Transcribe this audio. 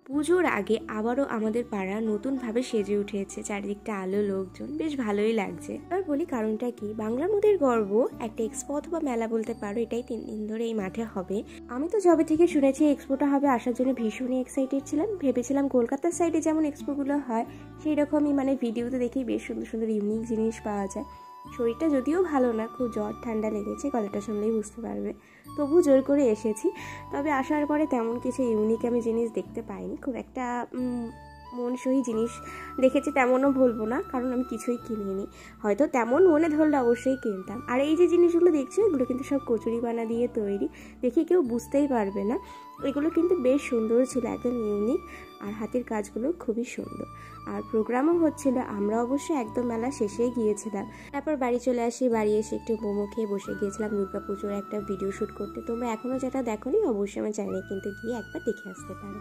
পুজোর আগে আবারও আমাদের পাড়া নতুনভাবে সেজে উঠেছে, চারিদিকটা আলো, লোকজন, বেশ ভালোই লাগছে। এবার বলি কারণটা কি। বাংলা নদীর গর্ব একটা এক্সপো অথবা মেলা বলতে পারো, এটাই 3 দিন ধরে এই মাঠে হবে। আমি তো যবে থেকে শুনেছি এক্সপোটা হবে আসার জন্য ভীষণই এক্সাইটেড ছিলাম। ভেবেছিলাম কলকাতার সাইডে যেমন এক্সপোগুলো হয় সেই রকমই, মানে ভিডিওতে দেখেই বেশ সুন্দর সুন্দর ইউনিক জিনিস পাওয়া যায়। শরীরটা যদিও ভালো না, খুব জ্বর ঠান্ডা লেগেছে, গলাটা শুনলেই বুঝতে পারবে, তবু জোর করে এসেছি। তবে আসার পরে তেমন কিছু ইউনিক আমি জিনিস দেখতে পাইনি, খুব একটা মনসই জিনিস দেখেছি তেমনও বলবো না, কারণ আমি কিছুই কিনিনি। হয়তো তেমন মনে ধরলে অবশ্যই কিনতাম। আর এই যে জিনিসগুলো দেখছো এগুলো কিন্তু সব কচুরি বানা দিয়ে তৈরি, দেখে কেউ বুঝতেই পারবে না। এগুলো কিন্তু বেশ সুন্দর ছিল, একদম ইউনিক, আর হাতের কাজগুলো খুবই সুন্দর। আর প্রোগ্রামও হচ্ছিল, আমরা অবশ্যই একদম মেলা শেষেই গিয়েছিলাম। তারপর বাড়ি চলে আসি, বাড়ি এসে একটু মোমো খেয়ে বসে গিয়েছিলাম দুর্গাপুজোর একটা ভিডিও শ্যুট করতে। তোমরা এখনও যেটা দেখোনি অবশ্যই আমার চ্যানেলে কিন্তু গিয়ে একবার দেখে আসতে পারো।